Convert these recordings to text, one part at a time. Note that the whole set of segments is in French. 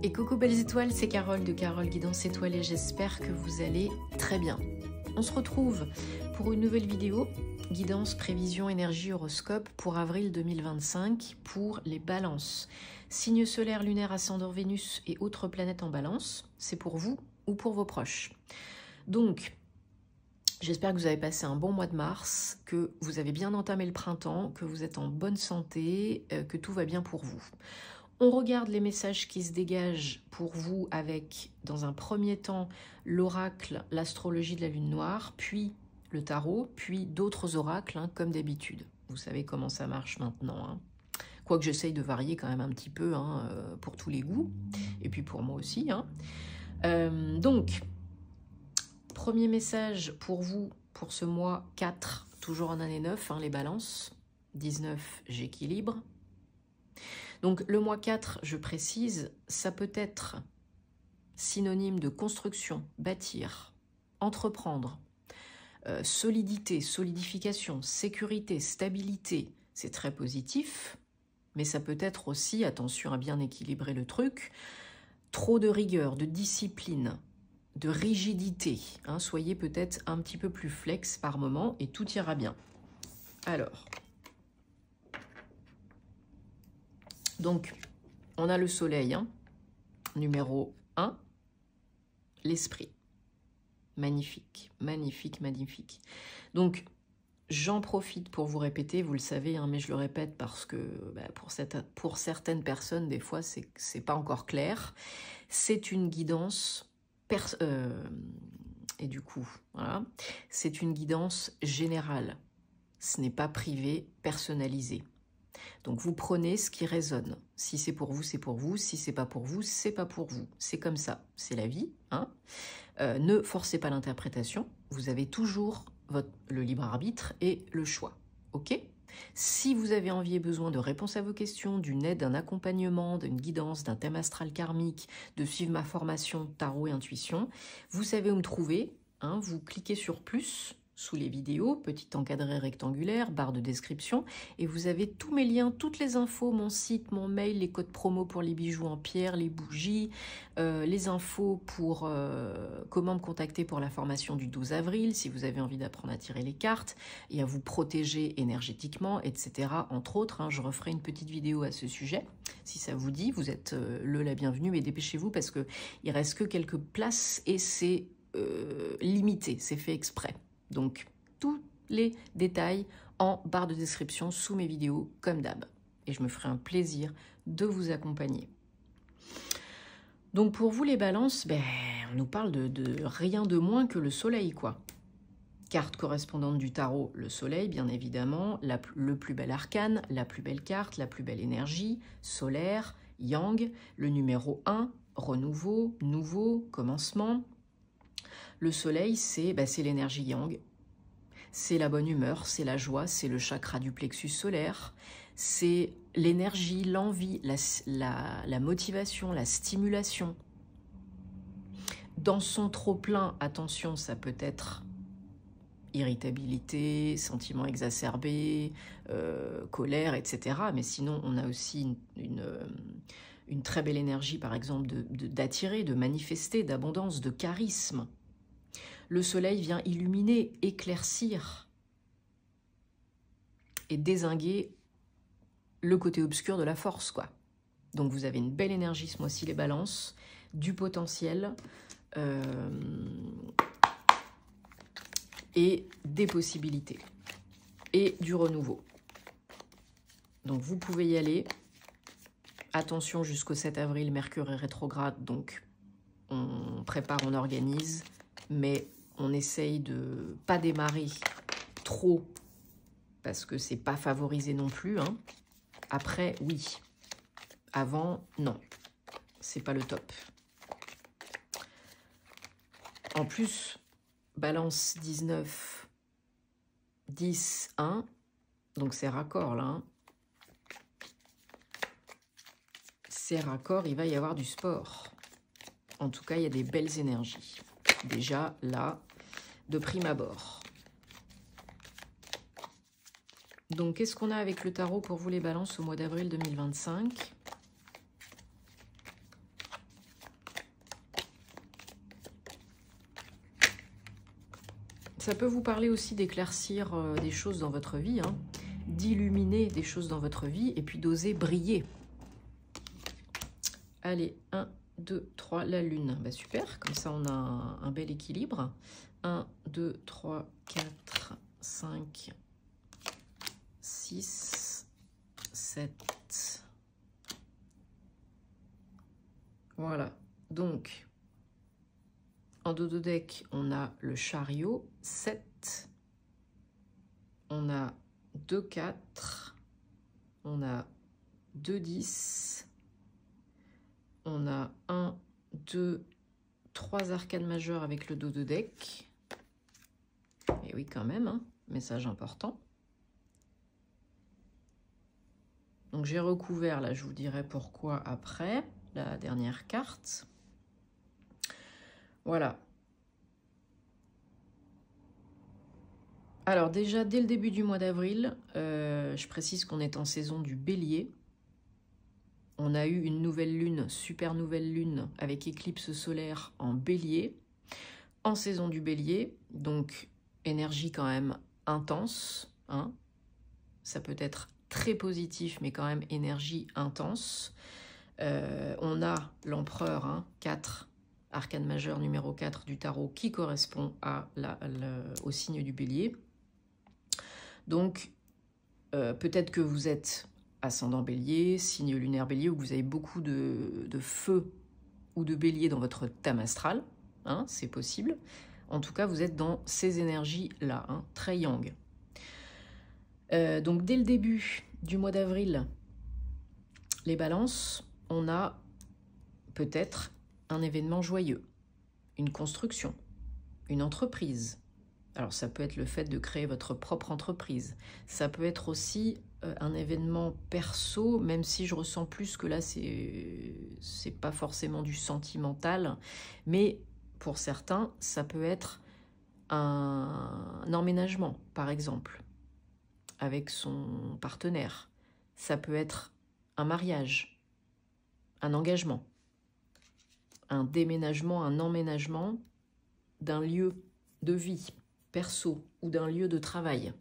Et coucou belles étoiles, c'est Carole de Carole Guidance Étoilée, j'espère que vous allez très bien. On se retrouve pour une nouvelle vidéo, guidance, prévision, énergie, horoscope pour avril 2025 pour les balances. Signe solaire, lunaire, ascendant Vénus et autres planètes en balance, c'est pour vous ou pour vos proches. Donc, j'espère que vous avez passé un bon mois de mars, que vous avez bien entamé le printemps, que vous êtes en bonne santé, que tout va bien pour vous. On regarde les messages qui se dégagent pour vous avec, dans un premier temps, l'oracle, l'astrologie de la lune noire, puis le tarot, puis d'autres oracles, hein, comme d'habitude. Vous savez comment ça marche maintenant. Hein. Quoique j'essaye de varier quand même un petit peu hein, pour tous les goûts, et puis pour moi aussi. Hein. Donc, premier message pour vous, pour ce mois 4, toujours en année 9, hein, les balances. 19, j'équilibre. Donc le mois 4, je précise, ça peut être synonyme de construction, bâtir, entreprendre, solidité, solidification, sécurité, stabilité. C'est très positif, mais ça peut être aussi, attention à bien équilibrer le truc, trop de rigueur, de discipline, de rigidité. Hein, soyez peut-être un petit peu plus flex par moment et tout ira bien. Alors... Donc, on a le soleil, hein, numéro 1, l'esprit. Magnifique, magnifique, magnifique. Donc, j'en profite pour vous répéter, vous le savez, hein, mais je le répète parce que bah, pour certaines personnes, des fois, c'est pas encore clair. C'est une guidance, et du coup, voilà, c'est une guidance générale. Ce n'est pas privé, personnalisé. Donc vous prenez ce qui résonne. Si c'est pour vous, c'est pour vous. Si c'est pas pour vous, c'est pas pour vous. C'est comme ça, c'est la vie. Hein. Ne forcez pas l'interprétation. Vous avez toujours le libre arbitre et le choix. Ok ? Si vous avez envie et besoin de réponses à vos questions, d'une aide, d'un accompagnement, d'une guidance, d'un thème astral karmique, de suivre ma formation tarot et intuition, vous savez où me trouver. Hein, vous cliquez sur plus sous les vidéos, petit encadré rectangulaire, barre de description, et vous avez tous mes liens, toutes les infos, mon site, mon mail, les codes promo pour les bijoux en pierre, les bougies, les infos pour comment me contacter pour la formation du 12 avril, si vous avez envie d'apprendre à tirer les cartes et à vous protéger énergétiquement, etc. Entre autres, hein, je referai une petite vidéo à ce sujet. Si ça vous dit, vous êtes la bienvenue, mais dépêchez-vous parce qu'il reste que quelques places et c'est limité, c'est fait exprès. Donc, tous les détails en barre de description sous mes vidéos, comme d'hab. Et je me ferai un plaisir de vous accompagner. Donc, pour vous, les balances, ben, on nous parle de rien de moins que le soleil, quoi. Carte correspondante du tarot, le soleil, bien évidemment. Le plus bel arcane, la plus belle carte, la plus belle énergie, solaire, yang, le numéro 1, renouveau, nouveau, commencement. Le soleil, c'est l'énergie yang, c'est la bonne humeur, c'est la joie, c'est le chakra du plexus solaire, c'est l'énergie, l'envie, la motivation, la stimulation. Dans son trop-plein, attention, ça peut être irritabilité, sentiments exacerbés, colère, etc. Mais sinon, on a aussi une très belle énergie, par exemple, d'attirer, de manifester, d'abondance, de charisme. Le soleil vient illuminer, éclaircir et dézinguer le côté obscur de la force, quoi. Donc vous avez une belle énergie ce mois-ci, les balances, du potentiel et des possibilités et du renouveau. Donc vous pouvez y aller. Attention, jusqu'au 7 avril, Mercure est rétrograde, donc on prépare, on organise, mais on essaye de pas démarrer trop parce que c'est pas favorisé non plus. Hein. Après, oui. Avant, non. C'est pas le top. En plus, balance 19, 10, 1. Donc c'est raccord là. Hein. C'est raccord, il va y avoir du sport. En tout cas, il y a des belles énergies. Déjà, là, de prime abord. Donc, qu'est-ce qu'on a avec le tarot pour vous les balances au mois d'avril 2025? Ça peut vous parler aussi d'éclaircir des choses dans votre vie, hein, d'illuminer des choses dans votre vie et puis d'oser briller. Allez, 1, 2, 3, la lune. Bah, super, comme ça on a un bel équilibre. 1, 2, 3, 4, 5, 6, 7. Voilà, donc en dodo deck, on a le chariot, 7. On a 2, 4. On a 2, 10. On a 1, 2, 3 arcanes majeures avec le dodo deck. Et oui, quand même, hein, message important. Donc j'ai recouvert, là je vous dirai pourquoi après, la dernière carte. Voilà. Alors déjà, dès le début du mois d'avril, je précise qu'on est en saison du bélier. On a eu une nouvelle lune, super nouvelle lune, avec éclipse solaire en bélier, en saison du bélier, donc énergie quand même intense, hein. Ça peut être très positif, mais quand même énergie intense. On a l'empereur, hein, 4, arcane majeur numéro 4 du tarot, qui correspond au signe du bélier. Donc, peut-être que vous êtes ascendant bélier, signe lunaire bélier, ou que vous avez beaucoup de feu ou de bélier dans votre thème astral, hein, c'est possible. En tout cas, vous êtes dans ces énergies-là, hein, très yang. Donc, dès le début du mois d'avril, les balances, on a peut-être un événement joyeux, une construction, une entreprise. Alors, ça peut être le fait de créer votre propre entreprise. Ça peut être aussi un événement perso, même si je ressens plus que là, c'est pas forcément du sentimental. Mais pour certains, ça peut être un emménagement, par exemple, avec son partenaire. Ça peut être un mariage, un engagement, un déménagement, un emménagement d'un lieu de vie perso ou d'un lieu de travail.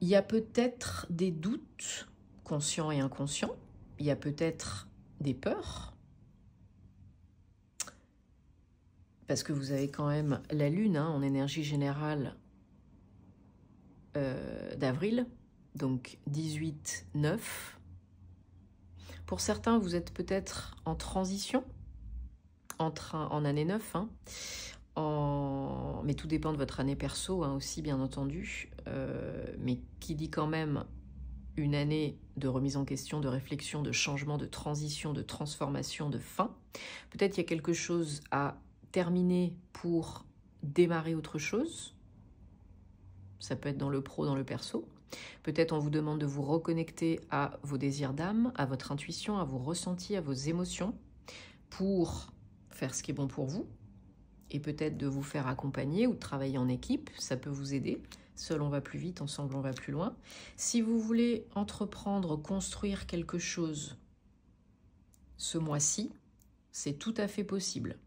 Il y a peut-être des doutes conscients et inconscients, il y a peut-être des peurs, parce que vous avez quand même la lune, hein, en énergie générale d'avril, donc 18-9. Pour certains, vous êtes peut-être en transition, en année 9, hein, mais tout dépend de votre année perso, hein, aussi, bien entendu, mais qui dit quand même une année de remise en question, de réflexion, de changement, de transition, de transformation, de fin. Peut-être qu'il y a quelque chose à terminer pour démarrer autre chose. Ça peut être dans le pro, dans le perso. Peut-être on vous demande de vous reconnecter à vos désirs d'âme, à votre intuition, à vos ressentis, à vos émotions, pour faire ce qui est bon pour vous, et peut-être de vous faire accompagner ou de travailler en équipe, ça peut vous aider. Seul on va plus vite, ensemble on va plus loin. Si vous voulez entreprendre, construire quelque chose ce mois-ci, c'est tout à fait possible.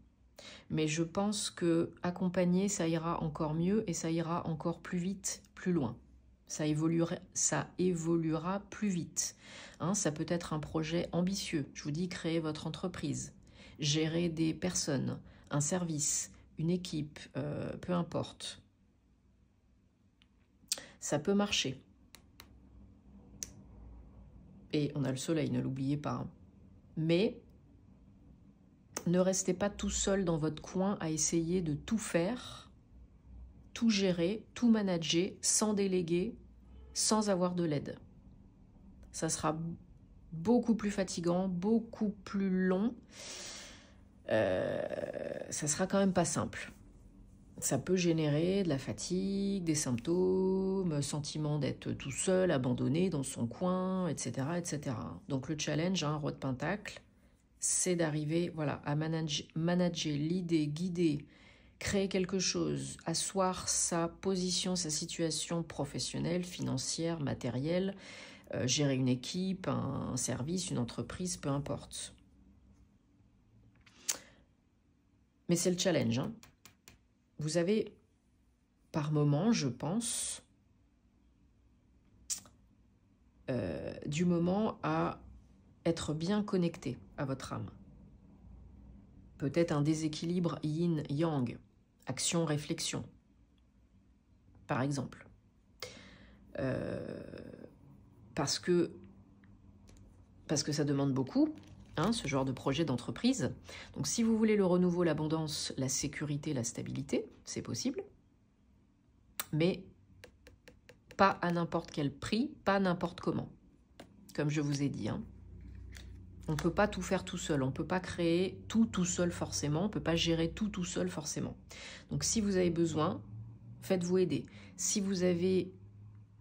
Mais je pense que accompagner, ça ira encore mieux et ça ira encore plus vite, plus loin. Ça évoluera plus vite. Hein, ça peut être un projet ambitieux. Je vous dis, créer votre entreprise, gérer des personnes, un service, une équipe, peu importe. Ça peut marcher. Et on a le soleil, ne l'oubliez pas. Hein. Mais ne restez pas tout seul dans votre coin à essayer de tout faire, tout gérer, tout manager, sans déléguer, sans avoir de l'aide. Ça sera beaucoup plus fatigant, beaucoup plus long. Ça sera quand même pas simple. Ça peut générer de la fatigue, des symptômes, sentiment d'être tout seul, abandonné dans son coin, etc. etc. Donc le challenge, hein, roi de pentacle, c'est d'arriver, voilà, à manager l'idée, guider, créer quelque chose, asseoir sa position, sa situation professionnelle, financière, matérielle, gérer une équipe, un service, une entreprise, peu importe. Mais c'est le challenge, hein. Vous avez, par moment, je pense, du moment à être bien connecté à votre âme. Peut-être un déséquilibre yin-yang, action-réflexion, par exemple. Parce que ça demande beaucoup, hein, ce genre de projet d'entreprise. Donc si vous voulez le renouveau, l'abondance, la sécurité, la stabilité, c'est possible. Mais pas à n'importe quel prix, pas n'importe comment. Comme je vous ai dit, hein. On ne peut pas tout faire tout seul, on ne peut pas créer tout seul forcément, on ne peut pas gérer tout seul forcément. Donc si vous avez besoin, faites-vous aider. Si vous avez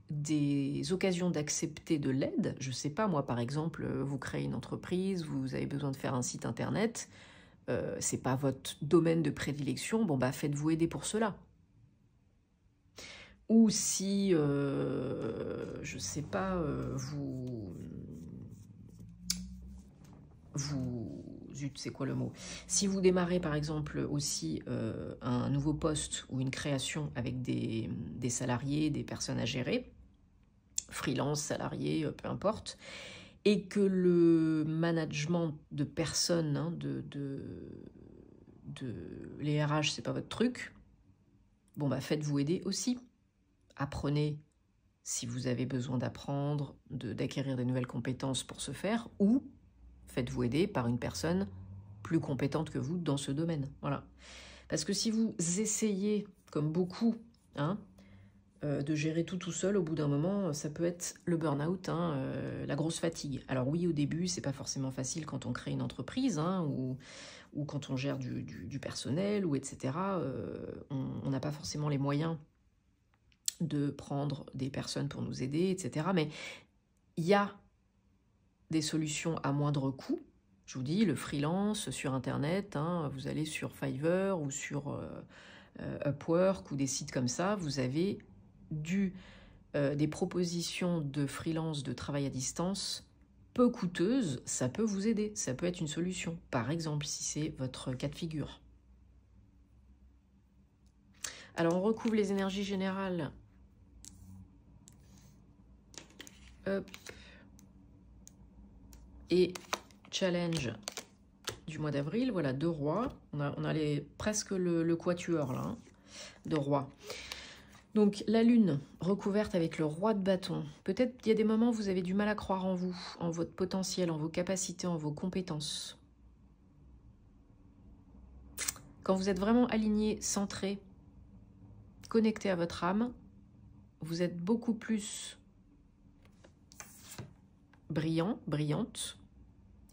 des occasions d'accepter de l'aide, je ne sais pas, moi par exemple, vous créez une entreprise, vous avez besoin de faire un site internet, c'est pas votre domaine de prédilection, bon bah faites-vous aider pour cela. Ou si, je ne sais pas, zut, c'est quoi le mot? Si vous démarrez par exemple aussi un nouveau poste ou une création avec des salariés, des personnes à gérer, freelance, salarié, peu importe, et que le management de personnes, hein, les RH, c'est pas votre truc, bon bah faites-vous aider aussi. Apprenez si vous avez besoin d'apprendre, d'acquérir des nouvelles compétences pour ce faire, ou faites-vous aider par une personne plus compétente que vous dans ce domaine. Voilà. Parce que si vous essayez, comme beaucoup, hein, de gérer tout seul, au bout d'un moment, ça peut être le burn-out, hein, la grosse fatigue. Alors oui, au début, c'est pas forcément facile quand on crée une entreprise, hein, ou quand on gère du personnel, ou etc. On n'a pas forcément les moyens de prendre des personnes pour nous aider, etc. Mais il y a des solutions à moindre coût. Je vous dis, le freelance sur Internet, hein, vous allez sur Fiverr ou sur Upwork ou des sites comme ça, vous avez des propositions de freelance, de travail à distance peu coûteuses, ça peut vous aider, ça peut être une solution, par exemple, si c'est votre cas de figure. Alors, on recouvre les énergies générales. Hop. Et challenge du mois d'avril, voilà, 2 rois. On a presque le quatuor, là, hein, de rois. Donc, la lune recouverte avec le roi de bâton. Peut-être qu'il y a des moments où vous avez du mal à croire en vous, en votre potentiel, en vos capacités, en vos compétences. Quand vous êtes vraiment aligné, centré, connecté à votre âme, vous êtes beaucoup plus brillant, brillante,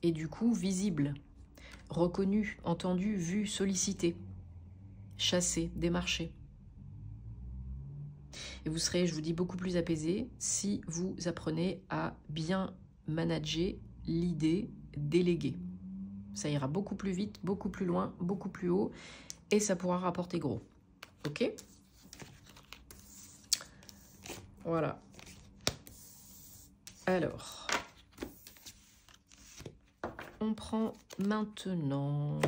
et du coup visible, reconnu, entendu, vu, sollicité, chassé, démarché. Et vous serez, je vous dis, beaucoup plus apaisé si vous apprenez à bien manager l'idée déléguée. Ça ira beaucoup plus vite, beaucoup plus loin, beaucoup plus haut, et ça pourra rapporter gros. Ok? Voilà. Alors, on prend maintenant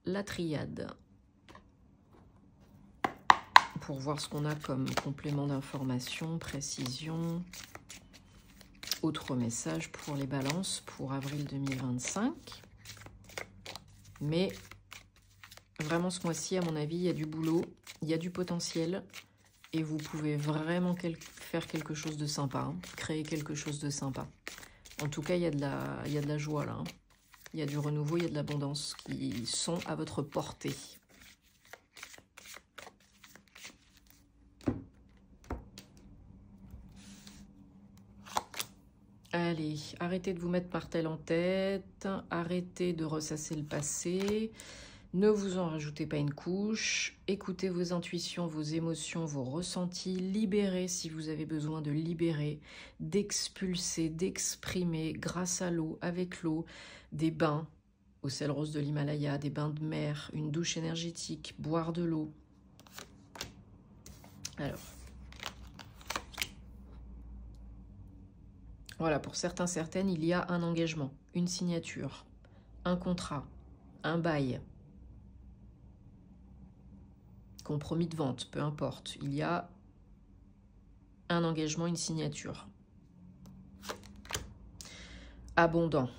la triade pour voir ce qu'on a comme complément d'information, précision, autre message pour les balances pour avril 2025. Mais vraiment ce mois-ci, à mon avis, il y a du boulot, il y a du potentiel et vous pouvez vraiment faire quelque chose de sympa, hein, créer quelque chose de sympa. En tout cas, il y a de la joie là. Hein. Il y a du renouveau, il y a de l'abondance qui sont à votre portée. Allez, arrêtez de vous mettre martel en tête, arrêtez de ressasser le passé, ne vous en rajoutez pas une couche, écoutez vos intuitions, vos émotions, vos ressentis, libérez si vous avez besoin de libérer, d'expulser, d'exprimer grâce à l'eau, avec l'eau, des bains au sel rose de l'Himalaya, des bains de mer, une douche énergétique, boire de l'eau. Alors, voilà, pour certains, certaines, il y a un engagement, une signature, un contrat, un bail. compromis de vente, peu importe. Il y a un engagement, une signature. Abondant.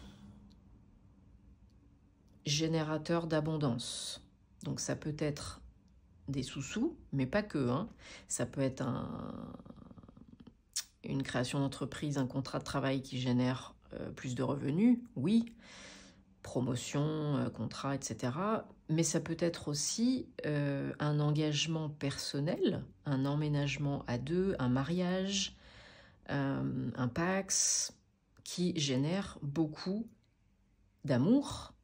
Générateur d'abondance. Donc ça peut être des sous-sous, mais pas que. Hein. Ça peut être une création d'entreprise, un contrat de travail qui génère plus de revenus, oui. Promotion, contrat, etc. Mais ça peut être aussi un engagement personnel, un emménagement à deux, un mariage, un Pacs, qui génère beaucoup d'amour,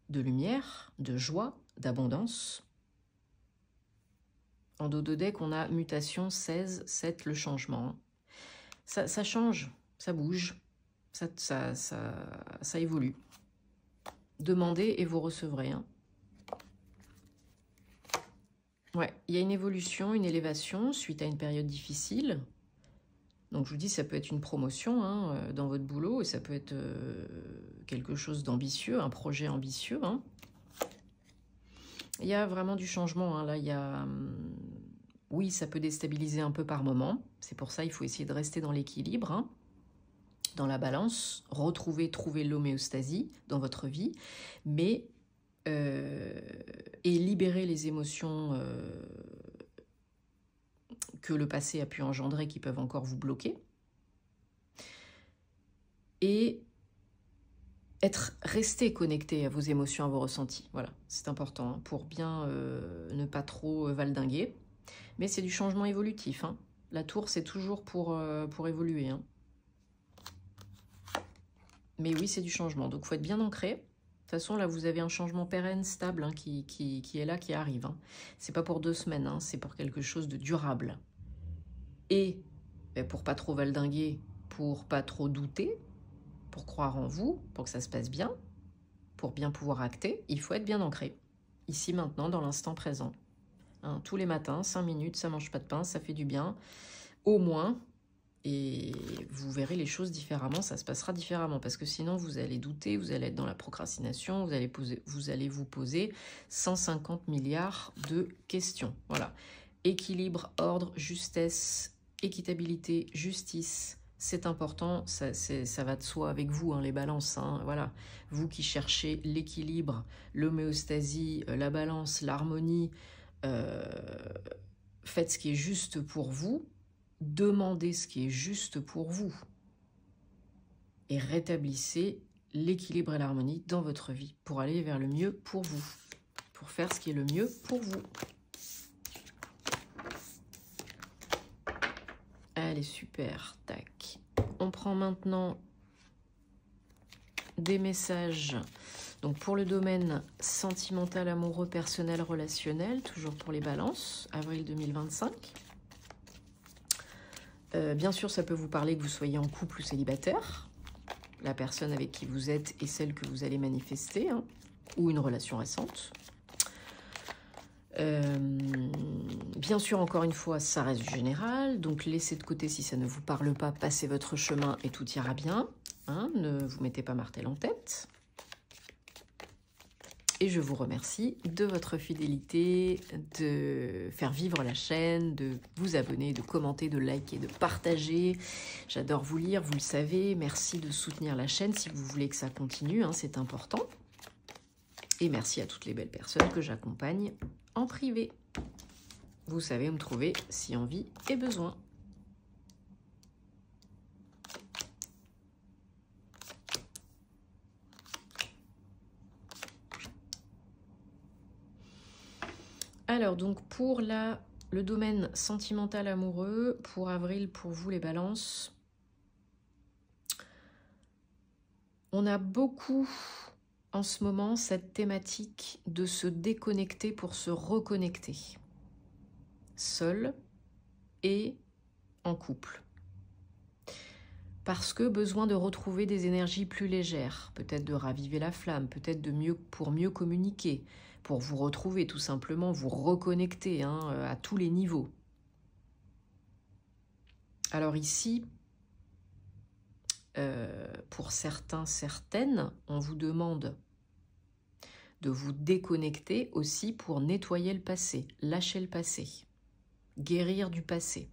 de lumière, de joie, d'abondance. En dos de deck, on a mutation 16, 7, le changement. Ça change, ça bouge, ça évolue. Demandez et vous recevrez. Hein. Ouais, il y a une évolution, une élévation suite à une période difficile. Donc je vous dis, ça peut être une promotion hein, dans votre boulot et ça peut être quelque chose d'ambitieux, un projet ambitieux. Hein. Il y a vraiment du changement. Hein. Là, il y a... oui, ça peut déstabiliser un peu par moment. C'est pour ça qu'il faut essayer de rester dans l'équilibre, hein, dans la balance, trouver l'homéostasie dans votre vie, mais et libérer les émotions que le passé a pu engendrer, qui peuvent encore vous bloquer. Et rester connecté à vos émotions, à vos ressentis. Voilà, c'est important hein, pour bien ne pas trop valdinguer. Mais c'est du changement évolutif. Hein. La tour, c'est toujours pour évoluer. Hein. Mais oui, c'est du changement. Donc, il faut être bien ancré. De toute façon, là, vous avez un changement pérenne, stable, hein, qui est là, qui arrive. Hein. C'est pas pour 2 semaines, hein, c'est pour quelque chose de durable. Et pour pas trop valdinguer, pour pas trop douter, pour croire en vous, pour que ça se passe bien, pour bien pouvoir acter, il faut être bien ancré. Ici, maintenant, dans l'instant présent. Hein, tous les matins, 5 minutes, ça mange pas de pain, ça fait du bien. Au moins, et vous verrez les choses différemment, ça se passera différemment. Parce que sinon, vous allez douter, vous allez être dans la procrastination, vous allez vous poser 150 milliards de questions. Voilà. Équilibre, ordre, justesse, équitabilité, justice, c'est important, ça va de soi avec vous, hein, les balances. Hein, voilà. Vous qui cherchez l'équilibre, l'homéostasie, la balance, l'harmonie, faites ce qui est juste pour vous, demandez ce qui est juste pour vous et rétablissez l'équilibre et l'harmonie dans votre vie pour aller vers le mieux pour vous, pour faire ce qui est le mieux pour vous. Allez, super, tac. On prend maintenant des messages. Donc pour le domaine sentimental, amoureux, personnel, relationnel, toujours pour les balances, avril 2025. Bien sûr, ça peut vous parler que vous soyez en couple ou célibataire. La personne avec qui vous êtes est celle que vous allez manifester, hein, ou une relation récente. Bien sûr, encore une fois, ça reste du général, donc laissez de côté si ça ne vous parle pas, passez votre chemin et tout ira bien. Hein, ne vous mettez pas martel en tête. Et je vous remercie de votre fidélité, de faire vivre la chaîne, de vous abonner, de commenter, de liker, de partager. J'adore vous lire, vous le savez. Merci de soutenir la chaîne si vous voulez que ça continue, hein, c'est important. Et merci à toutes les belles personnes que j'accompagne en privé. Vous savez où me trouver si envie et besoin. Alors, donc, pour le domaine sentimental amoureux, pour avril, pour vous les balances, on a beaucoup en ce moment cette thématique de se déconnecter pour se reconnecter, seul et en couple. Parce que besoin de retrouver des énergies plus légères, peut-être de raviver la flamme, peut-être pour mieux communiquer, pour vous retrouver tout simplement, vous reconnecter hein, à tous les niveaux. Alors ici, pour certains, certaines, on vous demande de vous déconnecter aussi pour nettoyer le passé, lâcher le passé, guérir du passé,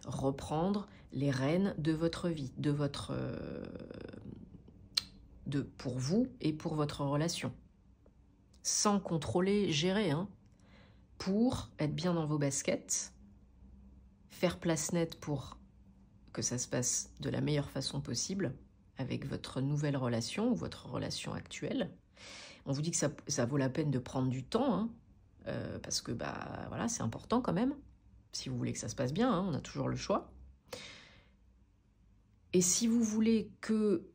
reprendre les rênes de votre vie, pour vous et pour votre relation. Sans contrôler, gérer, hein, pour être bien dans vos baskets, faire place nette pour que ça se passe de la meilleure façon possible avec votre nouvelle relation ou votre relation actuelle. On vous dit que ça vaut la peine de prendre du temps, hein, parce que bah, voilà, c'est important quand même. Si vous voulez que ça se passe bien, hein, on a toujours le choix. Et si vous voulez que...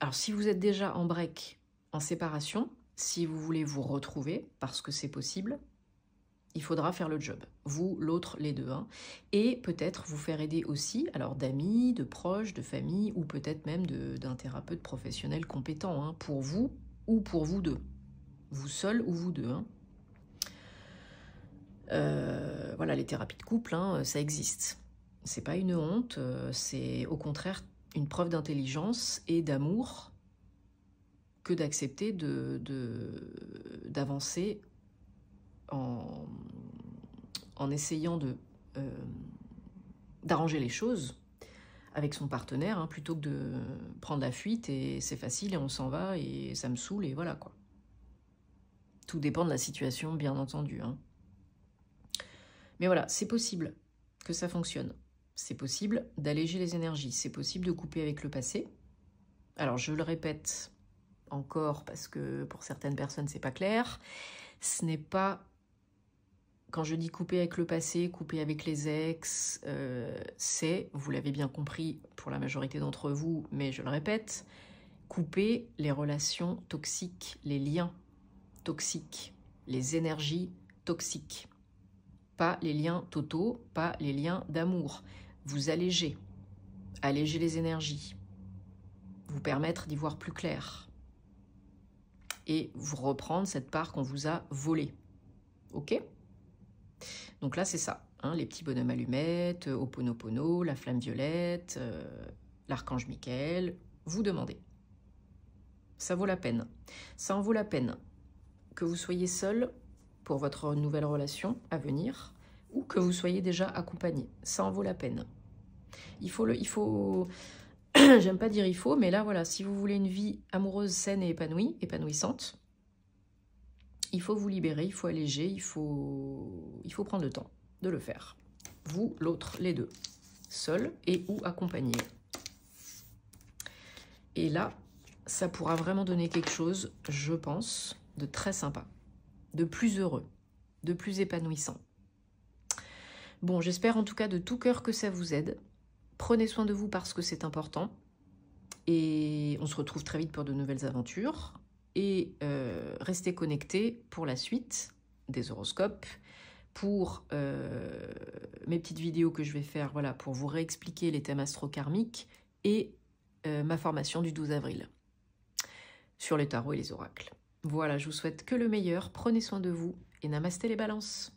Alors si vous êtes déjà en break, en séparation, si vous voulez vous retrouver, parce que c'est possible, il faudra faire le job. Vous, l'autre, les deux. Hein. Et peut-être vous faire aider aussi, alors d'amis, de proches, de famille, ou peut-être même d'un thérapeute professionnel compétent, hein, pour vous ou pour vous deux. Vous seul ou vous deux. Hein. Voilà, les thérapies de couple, hein, ça existe. C'est pas une honte, c'est au contraire une preuve d'intelligence et d'amour que d'accepter d'avancer en essayant d'arranger les choses avec son partenaire, hein, plutôt que de prendre la fuite et c'est facile et on s'en va et ça me saoule et voilà quoi. Tout dépend de la situation, bien entendu. Hein. Mais voilà, c'est possible que ça fonctionne. C'est possible d'alléger les énergies. C'est possible de couper avec le passé. Alors, je le répète encore parce que pour certaines personnes, c'est pas clair. Ce n'est pas... Quand je dis couper avec le passé, couper avec les ex, c'est, vous l'avez bien compris pour la majorité d'entre vous, mais je le répète, couper les relations toxiques, les liens toxiques, les énergies toxiques. Pas les liens totaux, pas les liens d'amour. Vous alléger les énergies, vous permettre d'y voir plus clair et vous reprendre cette part qu'on vous a volée. Ok ? Donc là, c'est ça, hein, les petits bonhommes allumettes, Ho'oponopono, la flamme violette, l'archange Michael, vous demandez. Ça vaut la peine. Ça en vaut la peine que vous soyez seul pour votre nouvelle relation à venir ou que vous soyez déjà accompagné. Ça en vaut la peine. Il faut... J'aime pas dire il faut, mais là, voilà, si vous voulez une vie amoureuse, saine et épanouissante, il faut vous libérer, il faut alléger, il faut prendre le temps de le faire. Vous, l'autre, les deux. Seul et ou accompagné. Et là, ça pourra vraiment donner quelque chose, je pense, de très sympa, de plus heureux, de plus épanouissant. Bon, j'espère en tout cas de tout cœur que ça vous aide. Prenez soin de vous parce que c'est important. Et on se retrouve très vite pour de nouvelles aventures. Et restez connectés pour la suite des horoscopes, pour mes petites vidéos que je vais faire, voilà, pour vous réexpliquer les thèmes astro-karmiques et ma formation du 12 avril sur les tarots et les oracles. Voilà, je vous souhaite que le meilleur. Prenez soin de vous et namasté les balances.